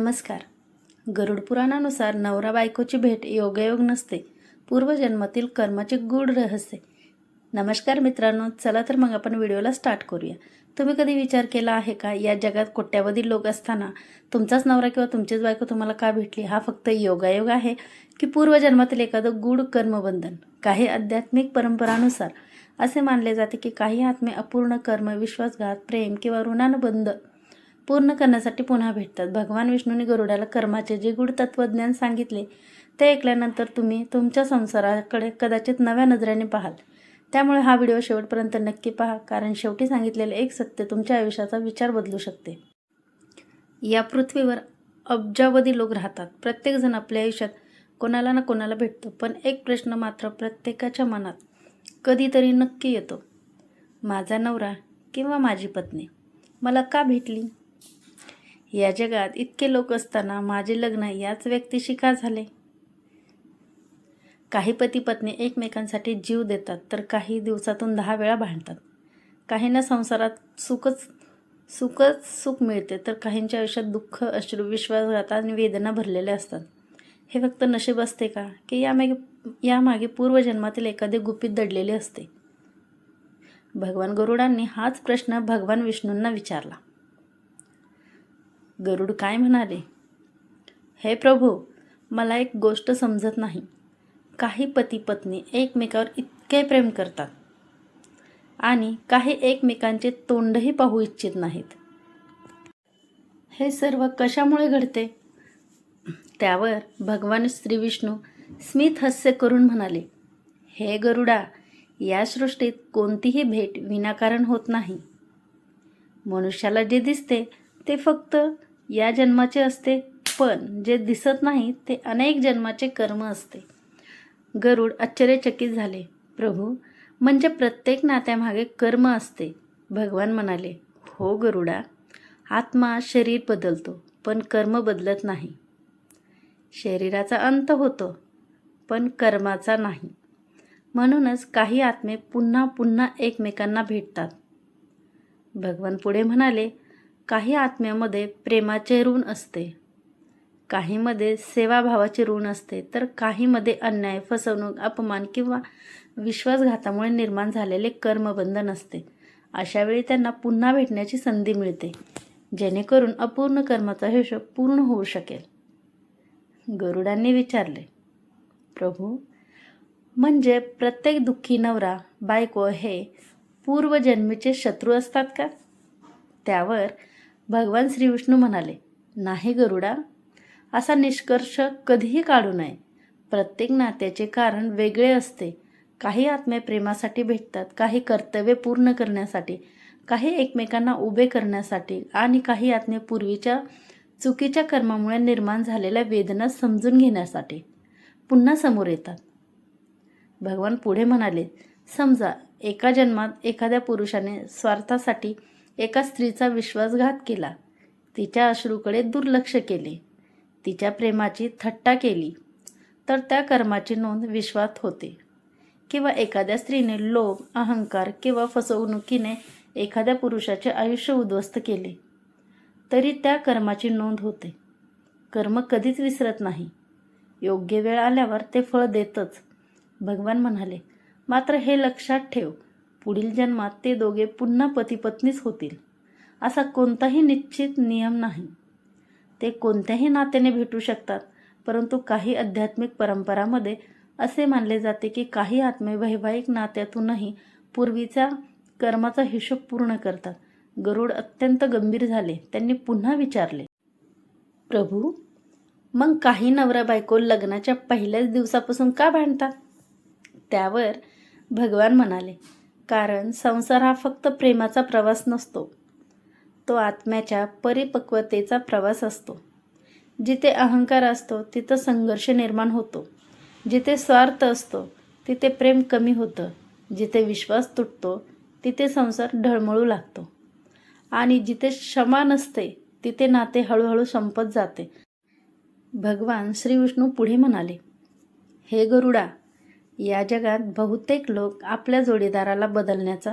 नमस्कार. गरुड पुराणानुसार नवरा बायकोची भेट योगायोग नसते, पूर्वजन्मातील कर्माचे गूढ रहस्य. नमस्कार मित्रांनो, चला तर मग आपण व्हिडिओला स्टार्ट करूया. तुम्ही कधी विचार केला आहे का, या जगात कोट्यावधी लोक असताना तुमचाच नवरा किंवा तुमचीच बायको तुम्हाला का भेटली? हा फक्त योगायोग आहे की पूर्वजन्मातील एखादं गूढ कर्मबंधन? काही आध्यात्मिक परंपरानुसार असे मानले जाते की काही आत्मे अपूर्ण कर्म, विश्वासघात, प्रेम किंवा ऋणानुबंध पूर्ण करण्यासाठी पुन्हा भेटतात. भगवान विष्णूंनी गरुडाला कर्माचे जे गूढ तत्वज्ञान सांगितले ते ऐकल्यानंतर तुम्ही तुमच्या संसाराकडे कदाचित नव्या नजरेने पाहाल. त्यामुळे हा व्हिडिओ शेवटपर्यंत नक्की पहा, कारण शेवटी सांगितलेले एक सत्य तुमच्या आयुष्याचा विचार बदलू शकते. या पृथ्वीवर अब्जावधी लोक राहतात. प्रत्येकजण आपल्या आयुष्यात कोणाला ना कोणाला भेटतो, पण एक प्रश्न मात्र प्रत्येकाच्या मनात कधीतरी नक्की येतो: माझा नवरा किंवा माझी पत्नी मला का भेटली? या जगात इतके लोक असताना माझे लग्न याच व्यक्तीशी का झाले? काही पती पत्नी एकमेकांसाठी जीव देतात, तर काही दिवसातून 10 वेळा भांडतात. काहींना संसारात सुख मिळते, तर काहींच्या आयुष्यात दुःख, अश्रू, विश्वासघात आणि वेदना भरलेले असतात. हे फक्त नशीब असते का, की यामागे पूर्वजन्मातील एखादे गुपित दडलेले असते? भगवान गरुडांनी हाच प्रश्न भगवान विष्णूंना विचारला. गरुड काय म्हणाले? हे प्रभू, मला एक गोष्ट समजत नाही. काही पती पत्नी एकमेकावर इतके प्रेम करतात आणि काही एकमेकांचे तोंडही पाहू इच्छित नाहीत. हे सर्व कशामुळे घडते? त्यावर भगवान श्री विष्णू स्मित हास्य करून म्हणाले, हे गरुडा, या सृष्टीत कोणतीही भेट विनाकारण होत नाही. मनुष्याला जे दिसते ते फक्त या जन्माचे असते, पण जे दिसत नाही ते अनेक जन्माचे कर्म असते. गरुड आश्चर्यचकित झाले. प्रभू, म्हणजे प्रत्येक नात्यामागे कर्म असते? भगवान म्हणाले, हो गरुडा, आत्मा शरीर बदलतो, पण कर्म बदलत नाही. शरीराचा अंत होतो, पण कर्माचा नाही. म्हणूनच काही आत्मे पुन्हा पुन्हा एकमेकांना भेटतात. भगवान पुढे म्हणाले, काही आत्म्यामध्ये प्रेमाचे ऋण असते, काहीमध्ये सेवाभावाचे ऋण असते, तर काहीमध्ये अन्याय, फसवणूक, अपमान किंवा विश्वासघातामुळे निर्माण झालेले कर्मबंधन असते. अशा वेळी त्यांना पुन्हा भेटण्याची संधी मिळते, जेणेकरून अपूर्ण कर्माचा हिशोब पूर्ण होऊ शकेल. गरुडांनी विचारले, प्रभू, म्हणजे प्रत्येक दुःखी नवरा बायको हे पूर्वजन्मीचे शत्रू असतात का? त्यावर भगवान श्रीविष्णू म्हणाले, नाही गरुडा, असा निष्कर्ष कधीही काढू नये. प्रत्येक नात्याचे कारण वेगळे असते. काही आत्मे प्रेमासाठी भेटतात, काही कर्तव्य पूर्ण करण्यासाठी, काही एकमेकांना उभे करण्यासाठी आणि काही आत्मे पूर्वीच्या चुकीच्या कर्मामुळे निर्माण झालेल्या वेदना समजून घेण्यासाठी पुन्हा समोर येतात. भगवान पुढे म्हणाले, समजा एका जन्मात एखाद्या पुरुषाने स्वार्थासाठी एका स्त्रीचा विश्वासघात केला, तिच्या अश्रूकडे दुर्लक्ष केले, तिच्या प्रेमाची थट्टा केली, तर त्या कर्माची नोंद विश्वात होते. किंवा एखाद्या स्त्रीने लोभ, अहंकार किंवा फसवणुकीने एखाद्या पुरुषाचे आयुष्य उद्ध्वस्त केले, तरी त्या कर्माची नोंद होते. कर्म कधीच विसरत नाही. योग्य वेळ आल्यावर ते फळ देतच. भगवान म्हणाले, मात्र हे लक्षात ठेव, पुढील जन्मात ते दोघे पुन्हा पती पत्नीच होतील, असा कोणताही निश्चित नियम नाही. ते कोणत्याही नात्याने भेटू शकतात, परंतु काही आध्यात्मिक परंपरांमध्ये असे मानले जाते की काही आत्मे वैवाहिक नात्यातूनही पूर्वीचा कर्माचा हिशोब पूर्ण करतात. गरुड अत्यंत गंभीर झाले. त्यांनी पुन्हा विचारले, प्रभू, मग काही नवरा बायको लग्नाच्या पहिल्याच दिवसापासून का भांडतात? त्यावर भगवान म्हणाले, कारण संसार हा फक्त प्रेमाचा प्रवास नसतो, तो आत्म्याच्या परिपक्वतेचा प्रवास असतो. जिथे अहंकार असतो तिथं संघर्ष निर्माण होतो, जिथे स्वार्थ असतो तिथे प्रेम कमी होतं, जिथे विश्वास तुटतो तिथे संसार ढळमळू लागतो, आणि जिथे क्षमा नसते तिथे नाते हळूहळू संपत जाते. भगवान श्रीविष्णू पुढे म्हणाले, हे गरुडा, या जगात बहुतेक लोक आपल्या जोडीदाराला बदलण्याचा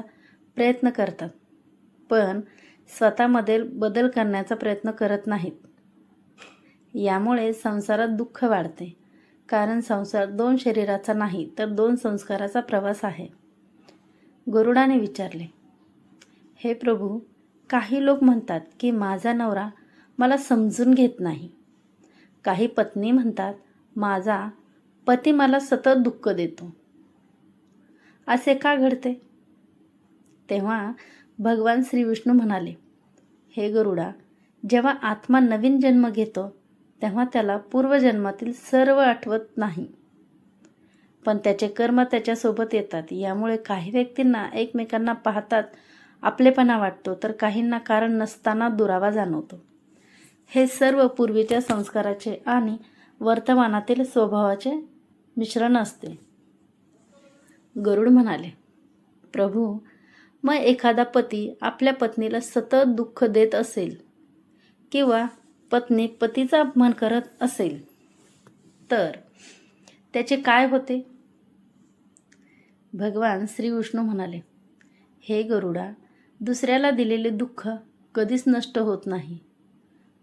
प्रयत्न करतात, पण स्वतःमध्ये बदल करण्याचा प्रयत्न करत नाहीत. यामुळे संसारात दुःख वाढते, कारण संसार 2 शरीराचा नाही तर 2 संस्काराचा प्रवास आहे. गरुडाने विचारले, हे प्रभू, काही लोक म्हणतात की माझा नवरा मला समजून घेत नाही. काही पत्नी म्हणतात माझा पती मला सतत दुःख देतो. असे का घडते? तेव्हा भगवान श्री विष्णू म्हणाले, हे गरुडा, जेव्हा आत्मा नवीन जन्म घेतो तेव्हा त्याला पूर्वजन्मातील सर्व आठवत नाही, पण त्याचे कर्म त्याच्यासोबत येतात. यामुळे काही व्यक्तींना एकमेकांना पाहतात आपलेपणा वाटतो, तर काहींना कारण नसताना दुरावा जाणवतो. हे सर्व पूर्वीच्या संस्काराचे आणि वर्तमानातील स्वभावाचे मिश्रण असते. गरुड म्हणाले, प्रभू, मग एखादा पती आपल्या पत्नीला सतत दुःख देत असेल किंवा पत्नी पतीचा अपमान करत असेल तर त्याचे काय होते? भगवान श्री विष्णू म्हणाले, हे गरुडा, दुसऱ्याला दिलेले दुःख कधीच नष्ट होत नाही.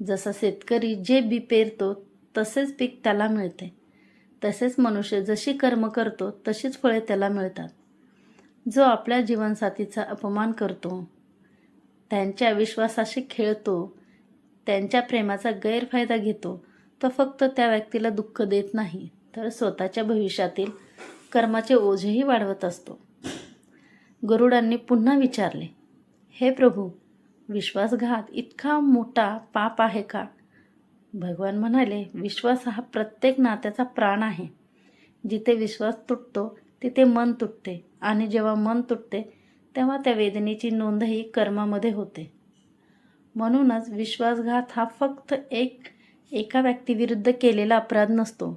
जसा शेतकरी जे बी पेरतो तसेच पीक त्याला मिळते, तसेच मनुष्य जशी कर्म करतो तशीच फळे त्याला मिळतात. जो आपल्या जीवनसाथीचा अपमान करतो, त्यांच्या विश्वासाशी खेळतो, त्यांच्या प्रेमाचा गैरफायदा घेतो, तो फक्त त्या व्यक्तीला दुःख देत नाही तर स्वतःच्या भविष्यातील कर्माचे ओझेही वाढवत असतो. गरुडांनी पुन्हा विचारले, हे प्रभू, विश्वासघात इतका मोठा पाप आहे का? भगवान म्हणाले, विश्वास हा प्रत्येक नात्याचा प्राण आहे. जिथे विश्वास तुटतो तिथे मन तुटते, आणि जेव्हा मन तुटते तेव्हा त्या वेदनेची नोंदही कर्मामध्ये होते. म्हणूनच विश्वासघात हा फक्त एका व्यक्तीविरुद्ध केलेला अपराध नसतो,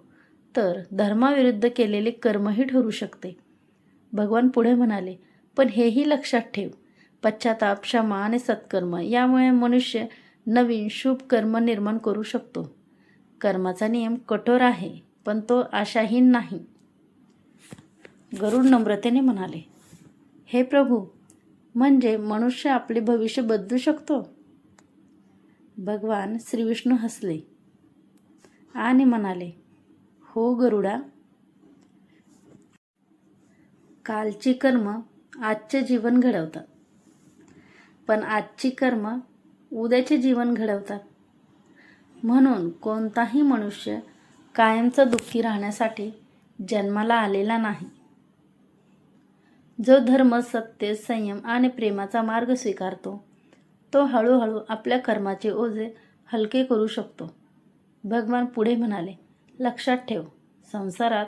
तर धर्माविरुद्ध केलेले कर्मही ठरू शकते. भगवान पुढे म्हणाले, पण हेही लक्षात ठेव, पश्चाताप, क्षमा आणि सत्कर्म यामुळे मनुष्य नवीन शुभ कर्म निर्माण करू शकतो. कर्माचा नियम कठोर आहे, पण तो आशाहीन नाही. गरुड नम्रतेने म्हणाले, हे प्रभू, म्हणजे मनुष्य आपले भविष्य बदलू शकतो? भगवान श्री विष्णू हसले आणि म्हणाले, हो गरुडा, कालची कर्म आजचे जीवन घडवतात, पण आजची कर्म उद्याचे जीवन घडवतात. म्हणून कोणताही मनुष्य कायमचा दुःखी राहण्यासाठी जन्माला आलेला नाही. जो धर्म, सत्य, संयम आणि प्रेमाचा मार्ग स्वीकारतो तो हळूहळू आपल्या कर्माचे ओझे हलके करू शकतो. भगवान पुढे म्हणाले, लक्षात ठेव, संसारात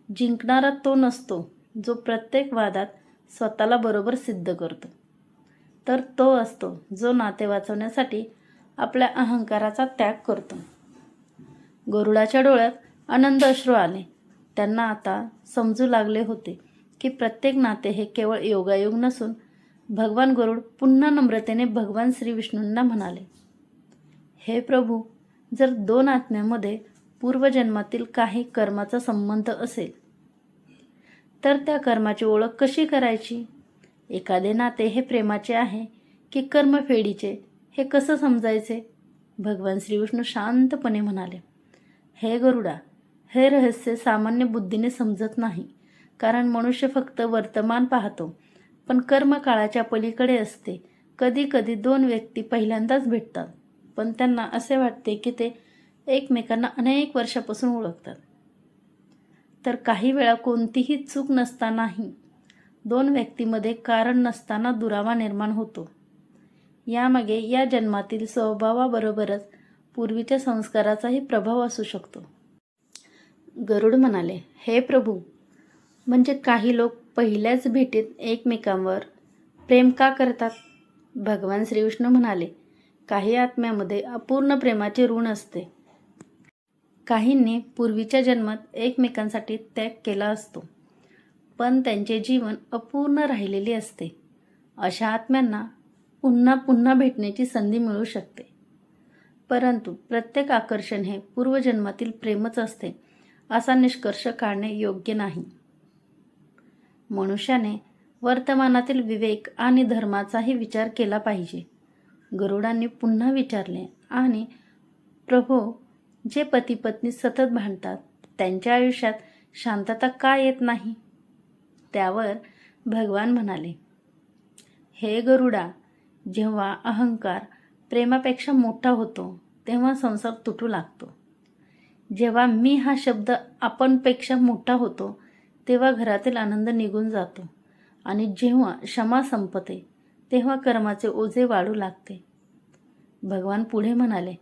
जिंकणारा तो नसतो जो प्रत्येक वादात स्वतःला बरोबर सिद्ध करतो, तर तो असतो जो नाते वाचवण्यासाठी आपल्या अहंकाराचा त्याग करतो. गरुडाच्या डोळ्यात आनंद अश्रू आले. त्यांना आता समजू लागले होते की प्रत्येक नाते हे केवळ योगायोग नसून. भगवान गरुड पुन्हा नम्रतेने भगवान श्री विष्णूंना म्हणाले, हे प्रभू, जर 2 आत्म्यामध्ये पूर्वजन्मातील काही कर्माचा संबंध असेल तर त्या कर्माची ओळख कशी करायची? एखादे नाते हे प्रेमाचे आहे की कर्मफेडीचे, हे कसं समजायचे? भगवान श्री विष्णू शांतपणे म्हणाले, हे गरुडा, हे रहस्य सामान्य बुद्धीने समजत नाही, कारण मनुष्य फक्त वर्तमान पाहतो, पण कर्म काळाच्या पलीकडे असते. कधी कधी 2 व्यक्ती पहिल्यांदाच भेटतात, पण त्यांना असे वाटते की ते एकमेकांना अनेक वर्षापासून ओळखतात. तर काही वेळा कोणतीही चूक नसतानाही 2 व्यक्तींमध्ये कारण नसताना दुरावा निर्माण होतो. यामागे या जन्मातील स्वभावाबरोबरच पूर्वीच्या संस्काराचाही प्रभाव असू शकतो. गरुड म्हणाले, हे प्रभू, म्हणजे काही लोक पहिल्याच भेटीत एकमेकांवर प्रेम का करतात? भगवान श्री विष्णू म्हणाले, काही आत्म्यामध्ये अपूर्ण प्रेमाचे ऋण असते. काहींनी पूर्वीच्या जन्मात एकमेकांसाठी त्याग केला असतो, पण त्यांचे जीवन अपूर्ण राहिलेले असते. अशा आत्म्यांना पुन्हा पुन्हा भेटण्याची संधी मिळू शकते, परंतु प्रत्येक आकर्षण हे पूर्वजन्मातील प्रेमच असते असा निष्कर्ष काढणे योग्य नाही. मनुष्याने वर्तमानातील विवेक आणि धर्माचाही विचार केला पाहिजे. गरुडांनी पुन्हा विचारले, आणि प्रभो, जे पती पत्नी सतत भांडतात त्यांच्या आयुष्यात शांतता का येत नाही? त्यावर भगवान म्हणाले, हे गरुडा, जेव्हा अहंकार प्रेमापेक्षा मोठा होतो तेव्हा संसार तुटू लागतो. जेव्हा मी हा शब्द आपणपेक्षा मोठा होतो तेव्हा घरातील आनंद निघून जातो आणि जेव्हा क्षमा संपते तेव्हा कर्माचे ओझे वाढू लागते. भगवान पुढे म्हणाले,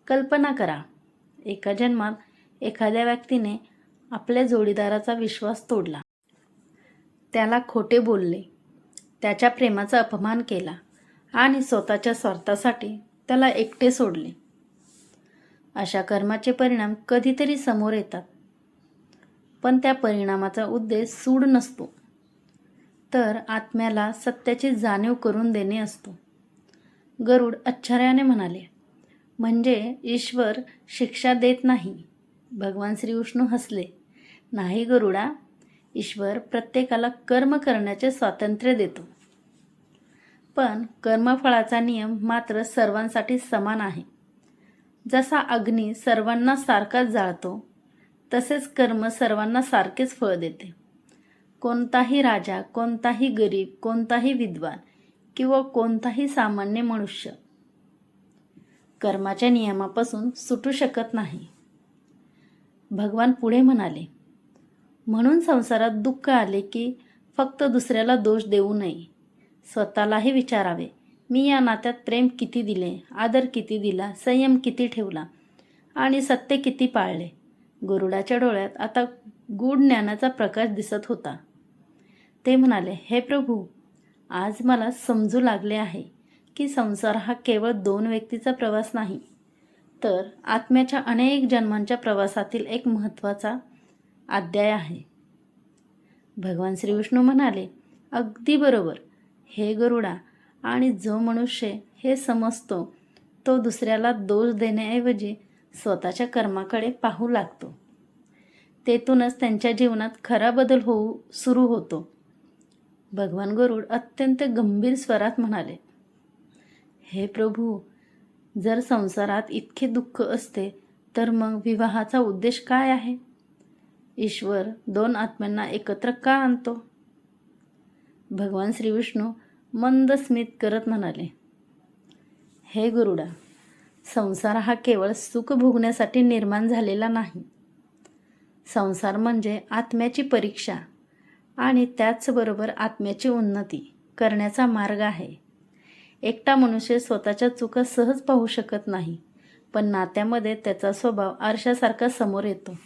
कल्पना करा, एका जन्मात एखाद्या व्यक्तीने आपल्या जोडीदाराचा विश्वास तोडला, त्याला खोटे बोलले, त्याच्या प्रेमाचा अपमान केला आणि स्वतःच्या स्वार्थासाठी त्याला एकटे सोडले. अशा कर्माचे परिणाम कधीतरी समोर येतात, पण त्या परिणामाचा उद्देश सूड नसतो, तर आत्म्याला सत्याची जाणीव करून देणे असतो. गरुड आश्चर्याने म्हणाले, म्हणजे ईश्वर शिक्षा देत नाही? भगवान श्रीविष्णू हसले, नाही गरुडा, ईश्वर प्रत्येकाला कर्म करण्याचे स्वातंत्र्य देतो, पण कर्मफळाचा नियम मात्र सर्वांसाठी समान आहे. जसा अग्नी सर्वांना सारखाच जाळतो, तसेच कर्म सर्वांना सारखेच फळ देते. कोणताही राजा, कोणताही गरीब, कोणताही विद्वान किंवा कोणताही सामान्य मनुष्य कर्माच्या नियमापासून सुटू शकत नाही. भगवान पुढे म्हणाले, म्हणून संसारात दुःख आले की फक्त दुसऱ्याला दोष देऊ नये, स्वतःलाही विचारावे, मी या नात्यात प्रेम किती दिले, आदर किती दिला, संयम किती ठेवला आणि सत्य किती पाळले. गरुडाच्या डोळ्यात आता गूढ ज्ञानाचा प्रकाश दिसत होता. ते म्हणाले, हे प्रभू, आज मला समजू लागले आहे की संसार हा केवळ दोन व्यक्तीचा प्रवास नाही, तर आत्म्याच्या अनेक जन्मांच्या प्रवासातील एक महत्त्वाचा अध्याय आहे. भगवान श्रीविष्णू म्हणाले, अगदी बरोबर हे गरुडा, आणि जो मनुष्य हे समजतो तो दुसऱ्याला दोष देण्याऐवजी स्वतःच्या कर्माकडे पाहू लागतो. तेथूनच त्यांच्या जीवनात खरा बदल सुरू होतो. भगवान गरुड अत्यंत गंभीर स्वरात म्हणाले, हे प्रभू, जर संसारात इतके दुःख असते तर मग विवाहाचा उद्देश काय आहे? ईश्वर दोन आत्म्यांना एकत्र का आणतो? भगवान श्रीविष्णू मंद स्मित करत म्हणाले, हे गरुडा, संसार हा केवळ सुख भोगण्यासाठी निर्माण झालेला नाही. संसार म्हणजे आत्म्याची परीक्षा आणि त्याचबरोबर आत्म्याची उन्नती करण्याचा मार्ग आहे. एकटा मनुष्य स्वतःच्या चुका सहज पाहू शकत नाही, पण नात्यामध्ये त्याचा स्वभाव आरशासारखा समोर येतो.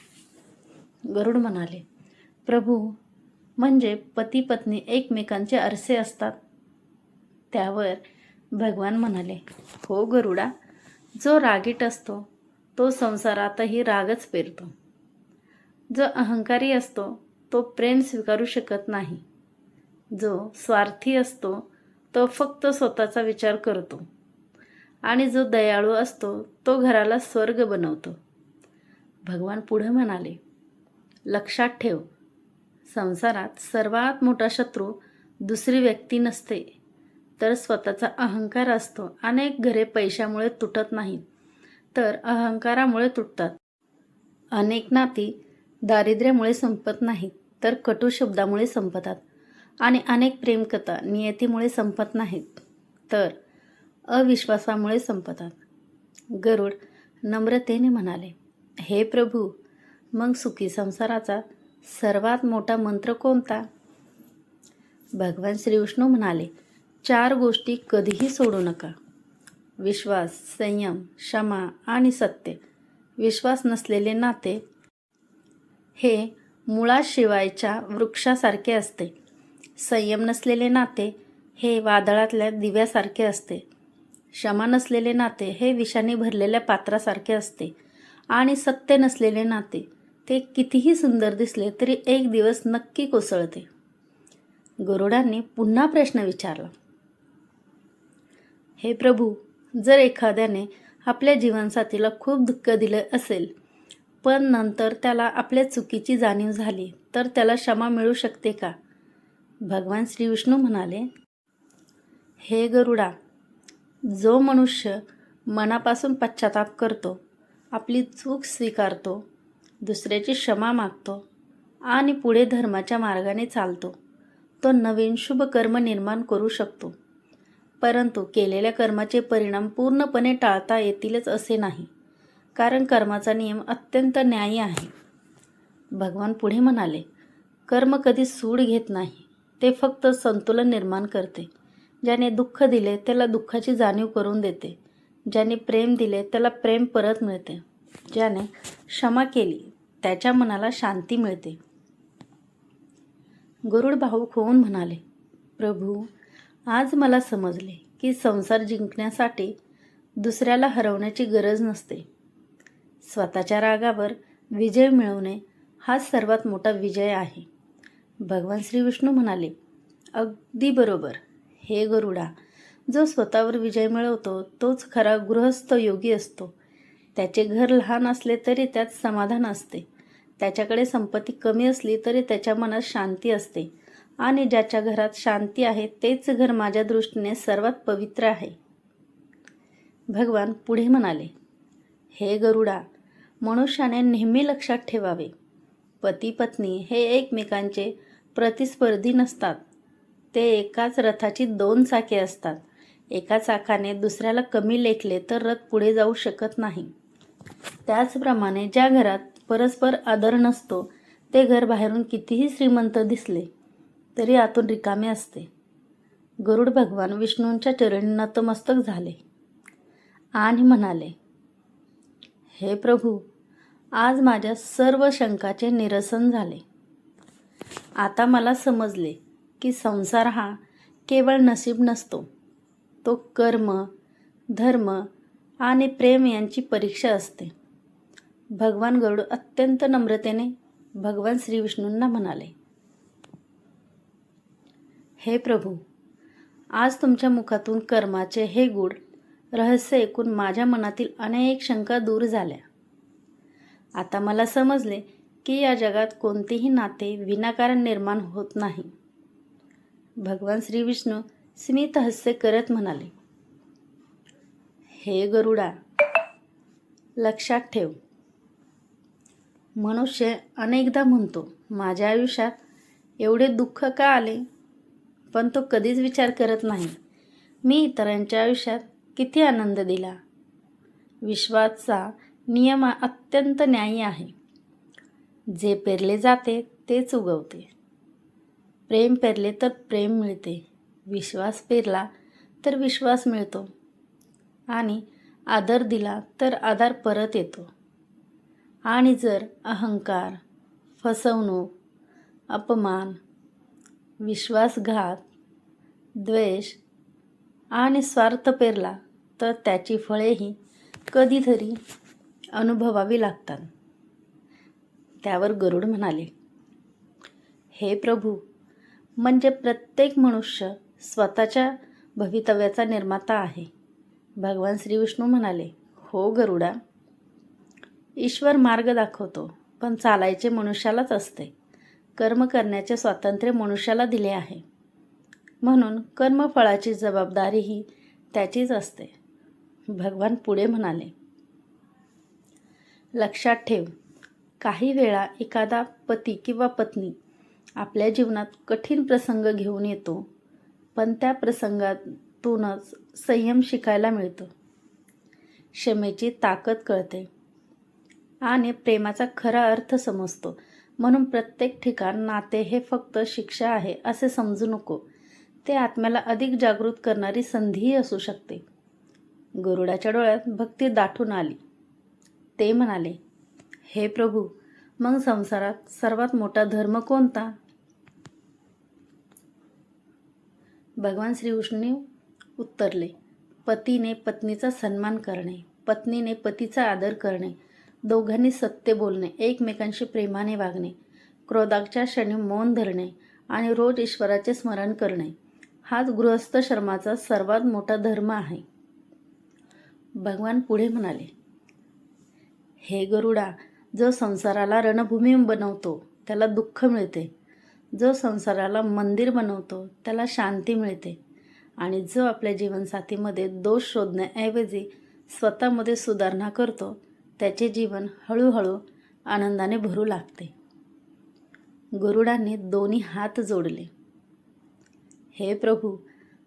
गरुड म्हणाले, प्रभू, म्हणजे पती पत्नी एकमेकांचे आरसे असतात? त्यावर भगवान म्हणाले, हो गरुडा, जो रागीट असतो तो संसारातही रागच पेरतो. जो अहंकारी असतो तो प्रेम स्वीकारू शकत नाही. जो स्वार्थी असतो तो फक्त स्वतःचा विचार करतो आणि जो दयाळू असतो तो घराला स्वर्ग बनवतो. भगवान पुढे म्हणाले, लक्षात ठेव, संसारात सर्वात मोठा शत्रू दुसरी व्यक्ती नसते, तर स्वतःचा अहंकार असतो. अनेक घरे पैशामुळे तुटत नाहीत, तर अहंकारामुळे तुटतात. अनेक नाती दारिद्र्यामुळे संपत नाहीत, तर कटू शब्दामुळे संपतात. आणि अनेक प्रेमकथा नियतीमुळे संपत नाहीत, तर अविश्वासामुळे संपतात. गरुड नम्रतेने म्हणाले, हे प्रभू, मग सुखी संसाराचा सर्वात मोठा मंत्र कोणता? भगवान श्रीविष्णू म्हणाले, 4 गोष्टी कधीही सोडू नका. विश्वास, संयम, क्षमा आणि सत्य. विश्वास नसलेले नाते हे मुळाशिवायच्या वृक्षासारखे असते. संयम नसलेले नाते हे वादळातल्या दिव्यासारखे असते. क्षमा नसलेले नाते हे विषाने भरलेल्या पात्रासारखे असते. आणि सत्य नसलेले नाते ते कितीही सुंदर दिसले तरी एक दिवस नक्की कोसळते. गरुडांनी पुन्हा प्रश्न विचारला, हे प्रभू, जर एखाद्याने आपल्या जीवनसाथीला खूप दुःख दिले असेल, पण नंतर त्याला आपल्या चुकीची जाणीव झाली, तर त्याला क्षमा मिळू शकते का? भगवान श्रीविष्णू म्हणाले, हे गरुडा, जो मनुष्य मनापासून पश्चाताप करतो आपली चूक स्वीकारतो, दुसऱ्याची क्षमा मागतो आणि पुढे धर्माच्या मार्गाने चालतो, तो नवीन शुभ कर्म निर्माण करू शकतो. परंतु केलेल्या कर्माचे परिणाम पूर्णपणे टाळता येतीलच असे नाही, कारण कर्माचा नियम अत्यंत न्यायी आहे. भगवान पुढे म्हणाले, कर्म कधी सूड घेत नाही, ते फक्त संतुलन निर्माण करते. ज्याने दुःख दिले त्याला दुःखाची जाणीव करून देते. ज्याने प्रेम दिले त्याला प्रेम परत मिळते. ज्याने क्षमा केली त्याच्या मनाला शांती मिळते. गरुड भावुक होऊन म्हणाले, प्रभू, आज मला समजले की संसार जिंकण्यासाठी दुसऱ्याला हरवण्याची गरज नसते. स्वतःच्या रागावर विजय मिळवणे हाच सर्वात मोठा विजय आहे. भगवान श्री विष्णू म्हणाले, अगदी बरोबर. हे गरुडा, जो स्वतःवर विजय मिळवतो तोच खरा गृहस्थ योगी असतो. त्याचे घर लहान असले तरी त्यात समाधान असते. त्याच्याकडे संपत्ती कमी असली तरी त्याच्या मनात शांती असते. आणि ज्याच्या घरात शांती आहे तेच घर माझ्या दृष्टीने सर्वात पवित्र आहे. भगवान पुढे म्हणाले, हे गरुडा, मनुष्याने नेहमी लक्षात ठेवावे, पती पत्नी हे एकमेकांचे प्रतिस्पर्धी नसतात. ते एकाच रथाची दोन चाके असतात. एका चाकाने दुसऱ्याला कमी लेखले तर रथ पुढे जाऊ शकत नाही. त्याचप्रमाणे ज्या घरात परस्पर आदर नसतो ते घर बाहेरून कितीही श्रीमंत दिसले तरी आतून रिकामे असते. गरुड भगवान विष्णूंच्या चरणी नतमस्तक झाले आणि म्हणाले, हे प्रभू, आज माझ्या सर्व शंकाचे निरसन झाले. आता मला समजले की संसार हा केवळ नसीब नसतो, तो कर्म, धर्म आणि प्रेम यांची परीक्षा असते. भगवान गरुड अत्यंत नम्रतेने भगवान श्री विष्णूंना म्हणाले, हे प्रभू, आज तुमच्या मुखातून कर्माचे हे गूढ रहस्य ऐकून माझ्या मनातील अनेक शंका दूर झाल्या. आता मला समजले की या जगात कोणतेही नाते विनाकारण निर्माण होत नाही. भगवान श्री विष्णू स्मित हास्य करत म्हणाले, हे गरुडा, लक्षात ठेव. मनुष्य अनेकदा म्हणतो, माझ्या आयुष्यात एवढे दुःख का आले, पण तो कधीच विचार करत नाही, मी इतरांच्या आयुष्यात किती आनंद दिला. विश्वाचा नियम अत्यंत न्यायी आहे. जे पेरले जाते तेच उगवते. प्रेम पेरले तर प्रेम मिळते. विश्वास पेरला तर विश्वास मिळतो. आणि आदर दिला तर आदर परत येतो. आणि जर अहंकार, फसवणूक, अपमान, विश्वासघात, द्वेष आणि स्वार्थ पेरला तर त्याची फळेही कधीतरी अनुभवावी लागतात. त्यावर गरुड म्हणाले, हे प्रभू, म्हणजे प्रत्येक मनुष्य स्वतःच्या भवितव्याचा निर्माता आहे. भगवान श्री विष्णू म्हणाले, हो गरुडा, ईश्वर मार्ग दाखवतो, पण चालायचे मनुष्यालाच असते. कर्म करण्याचे स्वातंत्र्य मनुष्याला दिले आहे. म्हणून कर्मफळाची जबाबदारीही त्याचीच असते. भगवान पुढे म्हणाले, लक्षात ठेव, काही वेळा एखादा पती किंवा पत्नी आपल्या जीवनात कठीण प्रसंग घेऊन येतो, पण त्या प्रसंगातूनच संयम शिकायला मिळतो. क्षमेची ताकद कळते आणि प्रेमाचा खरा अर्थ समजतो. म्हणून प्रत्येक ठिकाण नाते हे फक्त शिक्षा आहे असे समजू नको. ते आत्म्याला अधिक जागृत करणारी संधीही असू शकते. गरुडाच्या डोळ्यात भक्ती दाटून आली. ते म्हणाले, हे प्रभू, मग संसारात सर्वात मोठा धर्म कोणता? भगवान श्री विष्णू उत्तरले, पतीने पत्नीचा सन्मान करणे, पत्नीने पतीचा आदर करणे, दोघांनी सत्य बोलणे, एकमेकांशी प्रेमाने वागणे, क्रोधाच्या क्षणी मौन धरणे आणि रोज ईश्वराचे स्मरण करणे, हाच गृहस्थाश्रमाचा सर्वात मोठा धर्म आहे. भगवान पुढे म्हणाले, हे गरुडा, जो संसाराला रणभूमी बनवतो त्याला दुःख मिळते. जो संसाराला मंदिर बनवतो त्याला शांती मिळते. आणि जो आपल्या जीवनसाथीमध्ये दोष शोधण्याऐवजी स्वतःमध्ये सुधारणा करतो त्याचे जीवन हळूहळू आनंदाने भरू लागते. गरुडाने दोन्ही हात जोडले. हे प्रभू,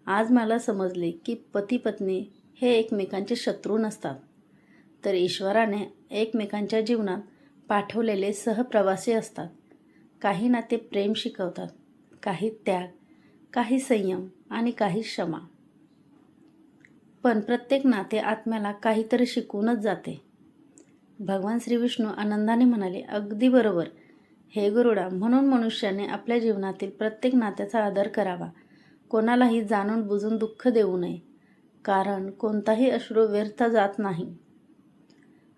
आज मला समजले की पती पत्नी हे एकमेकांचे शत्रू नसतात, तर ईश्वराने एकमेकांच्या जीवनात पाठवलेले सहप्रवासी असतात. काही नाते प्रेम शिकवतात, काही त्याग, काही संयम आणि काही क्षमा. पण प्रत्येक नाते आत्म्याला काहीतरी शिकवूनच जाते. भगवान श्री विष्णू आनंदाने म्हणाले, अगदी बरोबर हे गरुडा. म्हणून मनुष्याने आपल्या जीवनातील प्रत्येक नात्याचा आदर करावा. कोणालाही जाणून बुजून दुःख देऊ नये, कारण कोणताही अश्रू व्यर्थ जात नाही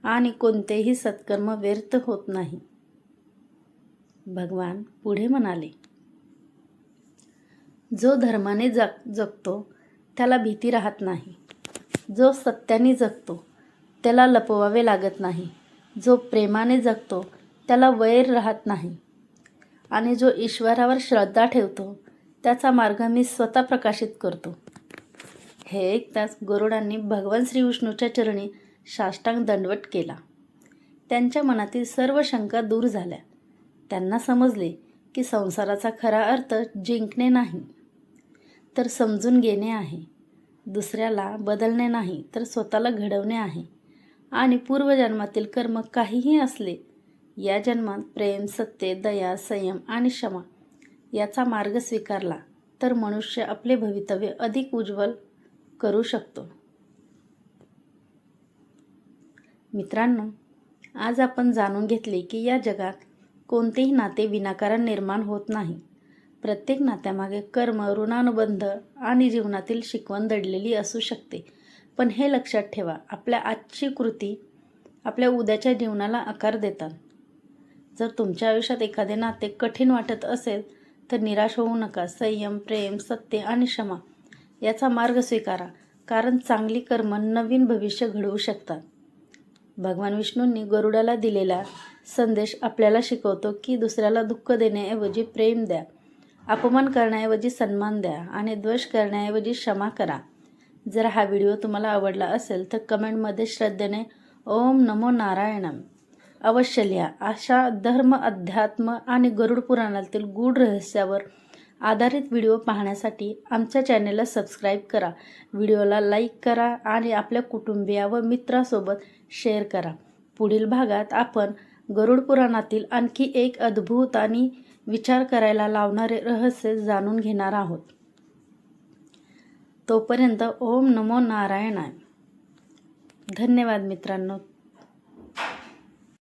आणि कोणतेही सत्कर्म व्यर्थ होत नाही. भगवान पुढे म्हणाले, जो धर्माने जगतो त्याला भीती राहत नाही. जो सत्याने जगतो त्याला लपवावे लागत नाही. जो प्रेमाने जगतो त्याला वैर राहत नाही. आणि जो ईश्वरावर श्रद्धा ठेवतो त्याचा मार्ग मी स्वतः प्रकाशित करतो. हे ऐकताच गरुडांनी भगवान श्रीविष्णूच्या चरणी साष्टांग दंडवत केला. त्यांच्या मनातील सर्व शंका दूर झाल्या. त्यांना समजले की संसाराचा खरा अर्थ जिंकणे नाही, तर समजून घेणे आहे. दुसऱ्याला बदलणे नाही, तर स्वतःला घडवणे आहे. आणि पूर्वजन्मातील कर्म काहीही असले, या जन्मात प्रेम, सत्य, दया, संयम आणि क्षमा याचा मार्ग स्वीकारला तर मनुष्य आपले भवितव्य अधिक उज्ज्वल करू शकतो. मित्रांनो, आज आपण जाणून घेतले की या जगात कोणतेही नाते विनाकारण निर्माण होत नाही. प्रत्येक नात्यामागे कर्म, ऋणानुबंध आणि जीवनातील शिकवण दडलेली असू शकते. पण हे लक्षात ठेवा, आपल्या आजची कृती आपल्या उद्याच्या जीवनाला आकार देतात. जर तुमच्या आयुष्यात एखादे नाते कठीण वाटत असेल तर निराश होऊ नका. संयम, प्रेम, सत्य आणि क्षमा याचा मार्ग स्वीकारा, कारण चांगली कर्म नवीन भविष्य घडवू शकतात. भगवान विष्णूंनी गरुडाला दिलेला संदेश आपल्याला शिकवतो की दुसऱ्याला दुःख देण्याऐवजी प्रेम द्या, अपमान करण्याऐवजी सन्मान द्या आणि द्वेष करण्याऐवजी क्षमा करा. जर हा व्हिडिओ तुम्हाला आवडला असेल तर कमेंटमध्ये श्रद्धेने ओम नमो नारायणम अवश्य लिहा. अशा धर्म, अध्यात्म आणि गरुड पुराणातील गूढ रहस्यावर आधारित व्हिडिओ पाहण्यासाठी आमच्या चॅनेलला सबस्क्राईब करा. व्हिडिओला लाईक करा आणि आपल्या कुटुंबिया व मित्रासोबत शेअर करा. पुढील भागात आपण गरुड पुराणातील आणखी एक अद्भुत आणि विचार करायला लावणारे रहस्य जाणून घेणार आहोत. तोपर्यंत ओम नमो नारायणाय. धन्यवाद मित्रांनो.